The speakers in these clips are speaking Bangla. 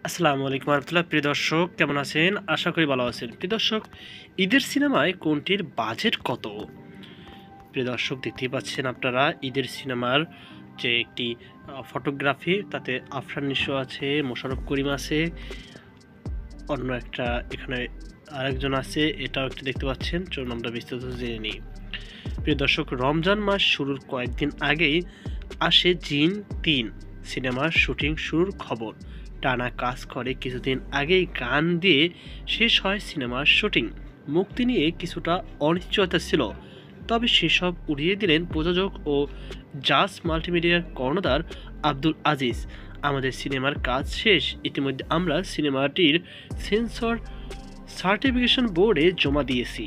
আসসালামু আলাইকুম রহমতুল্লাহ। প্রিয় দর্শক, কেমন আছেন? আশা করি ভালো আছেন। প্রিয় দর্শক, ঈদের সিনেমায় কোনটির বাজেট কত? প্রিয় দর্শক, দেখতেই পাচ্ছেন আপনারা ঈদের সিনেমার যে একটি ফটোগ্রাফি, তাতে আফরান নিশো আছে, মোশাররফ করিম আছে, অন্য একটা এখানে আরেকজন আছে, এটাও একটু দেখতে পাচ্ছেন। চলুন আমরা বিস্তারিত জেনে নিই। প্রিয় দর্শক, রমজান মাস শুরুর কয়েকদিন আগেই আসে জিন ৩ সিনেমার শুটিং শুরুর খবর। টানা কাজ করে কিছুদিন আগেই গান দিয়ে শেষ হয় সিনেমার শুটিং। মুক্তি নিয়ে কিছুটা অনিশ্চয়তা ছিল, তবে সেসব উড়িয়ে দিলেন প্রযোজক ও জাজ মাল্টিমিডিয়ার কর্ণধার আব্দুল আজিজ। আমাদের সিনেমার কাজ শেষ, ইতিমধ্যে আমরা সিনেমাটির সেন্সর সার্টিফিকেশন বোর্ডে জমা দিয়েছি।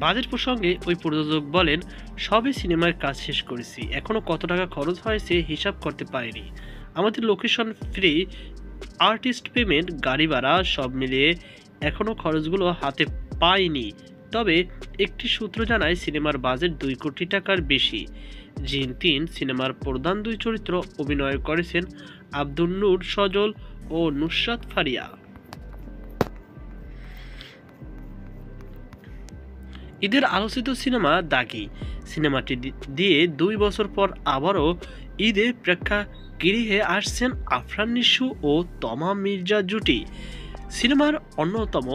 বাজেট প্রসঙ্গে ওই প্রযোজক বলেন, সবে সিনেমার কাজ শেষ করেছি, এখনও কত টাকা খরচ হয়েছে হিসাব করতে পারিনি। আমাদের লোকেশন ফ্রি, আর্টিস্ট পেমেন্ট, গাড়ি ভাড়া সব মিলিয়ে এখনও খরচগুলো হাতে পাইনি। তবে একটি সূত্র জানায় সিনেমার বাজেট 2 কোটি টাকার বেশি। জিন ৩ সিনেমার প্রধান দুই চরিত্র অভিনয় করেছেন আব্দুল নূর সজল ও নুসরাত ফারিয়া। ঈদের আলোচিত সিনেমা দাগি সিনেমাটি দিয়ে 2 বছর পর আবারও ঈদে প্রেক্ষাগৃহে আসছেন আফরান নিশো ও তমা মির্জা জুটি। সিনেমার অন্যতম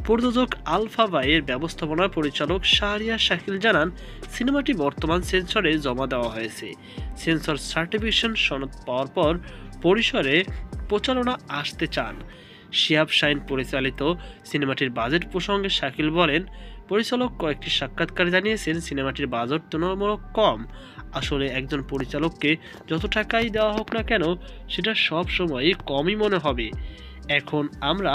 প্রযোজক আলফা বাইয়ের ব্যবস্থাপনা পরিচালক শাহরিয়ার শাকিল জানান, সিনেমাটি বর্তমান সেন্সরে জমা দেওয়া হয়েছে। সেন্সর সার্টিফিকেশন সনদ পাওয়ার পর পরিসরে প্রচারণা আসতে চান। শিহাব শাহিন পরিচালিত সিনেমাটির বাজেট প্রসঙ্গে শাকিল বলেন, পরিচালক কয়েকটি সাক্ষাৎকারে জানিয়েছেন সিনেমাটির বাজেট তুলনামূলক কম। আসলে একজন পরিচালককে যত টাকাই দেওয়া হোক না কেন, সেটা সব সময়ই কমই মনে হবে। এখন আমরা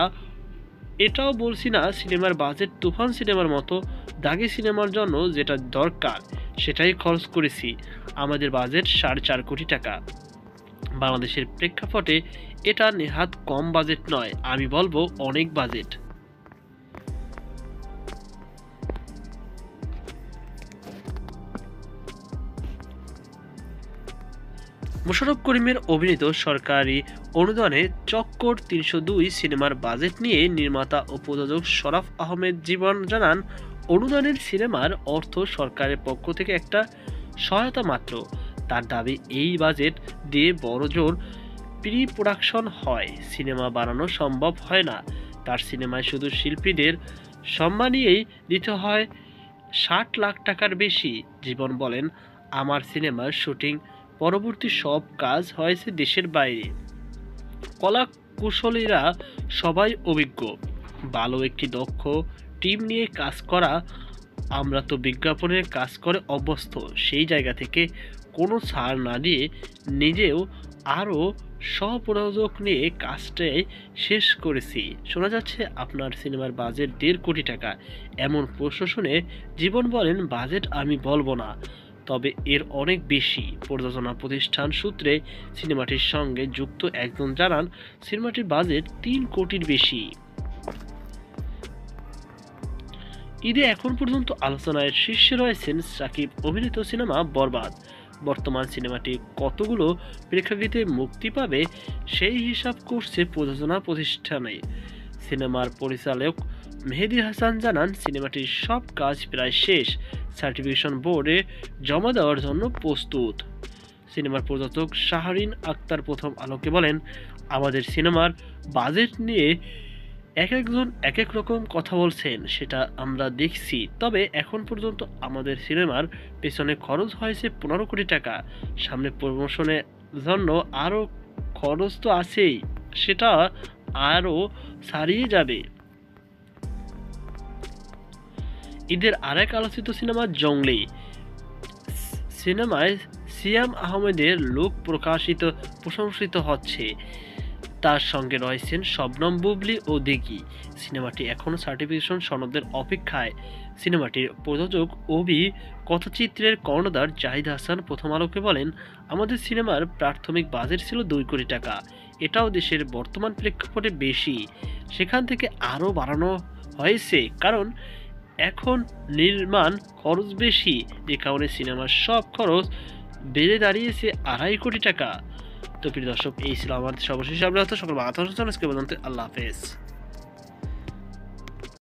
এটাও বলছি না সিনেমার বাজেট তুফান সিনেমার মতো। দাগি সিনেমার জন্য যেটা দরকার সেটাই খরচ করেছি। আমাদের বাজেট 4.5 কোটি টাকা। বাংলাদেশের প্রেক্ষাপটে এটা নেহাত কম বাজেট নয়, আমি বলবো অনেক বাজেট। মোশাররফ করিমের অভিনীত সরকারি অনুদানে চক্কর ৩০২ সিনেমার বাজেট নিয়ে নির্মাতা ও প্রযোজক শরাফ আহমেদ জীবন জানান, অনুদানের সিনেমার অর্থ সরকারের পক্ষ থেকে একটা সহায়তা মাত্র। তার দাবি, এই বাজেট দিয়ে বড়জোর প্রি প্রোডাকশন হয়, সিনেমা বানানো সম্ভব হয় না। তার সিনেমায় শুধু শিল্পীদের সম্মানীয়ই দিতে হয় ৬০ লাখ টাকার বেশি। জীবন বলেন, আমার সিনেমার শুটিং পরবর্তী সব কাজ হয়েছে দেশের বাইরে। কলা কুশলীরা সবাই অভিজ্ঞ, ভালো একটি দক্ষ টিম নিয়ে কাজ করা। আমরা তো বিজ্ঞাপনের কাজ করে অভ্যস্ত, সেই জায়গা থেকে কোনো ছাড় না দিয়ে নিজেও আরও সহপ্রযোজক নিয়ে কাজটাই শেষ করেছি। শোনা যাচ্ছে আপনার সিনেমার বাজেট 1.5 কোটি টাকা। এমন প্রশ্ন শুনে জীবন বলেন, বাজেট আমি বলবো না, তবে এর অনেক বেশি। প্রযোজনা প্রতিষ্ঠান সূত্রে সিনেমাটির সঙ্গে যুক্ত একজন জানান, সিনেমাটির বাজেট 3 কোটির বেশি। ঈদে এখন পর্যন্ত আলোচনায় শীর্ষে রয়েছেন শাকিব অভিনীত সিনেমা বরবাদ। বর্তমান সিনেমাটি কতগুলো প্রেক্ষাগৃহে মুক্তি পাবে সেই হিসাব করছে প্রযোজনা প্রতিষ্ঠানে। সিনেমার পরিচালক মেহেদী হাসান জানান, সিনেমাটির সব কাজ প্রায় শেষ, সার্টিফিকেশন বোর্ডে জমা দেওয়ার জন্য প্রস্তুত। সিনেমার প্রযোজক শাহরিন আক্তার প্রথম আলোকে বলেন, আমাদের সিনেমার বাজেট নিয়ে একজন এক এক রকম কথা বলছেন, সেটা আমরা দেখছি। তবে এখন পর্যন্ত আমাদের সিনেমার পেছনে খরচ হয়েছে 15 কোটি টাকা। সামনে প্রমোশনের জন্য আরও খরচ তো আছেই, সেটা আরও ছাড়িয়ে যাবে। ঈদের আরেক আলোচিত সিনেমা জংলি সিনেমায় সিয়াম আহমেদের লুক প্রশংসিত হচ্ছে। তার সঙ্গে রয়েছেন শবনম বুবলি ও দিঘি। সিনেমাটি এখনও সার্টিফিকেশন সনদের অপেক্ষায়। সিনেমাটির প্রযোজক অভি কথাচিত্রের কর্ণধার জাহিদ হাসান প্রথম আলোকে বলেন, আমাদের সিনেমার প্রাথমিক বাজেট ছিল 2 কোটি টাকা। এটাও দেশের বর্তমান প্রেক্ষাপটে বেশি, সেখান থেকে আরও বাড়ানো হয়েছে, কারণ এখন নির্মাণ খরচ বেশি, যে কারণে সিনেমার সব খরচ বেড়ে দাঁড়িয়েছে 2.5 কোটি টাকা। তো প্রিয় দর্শক, এই ছিল আমাদের সর্বশেষ আপডেট। সকল আল্লাহ হাফেজ।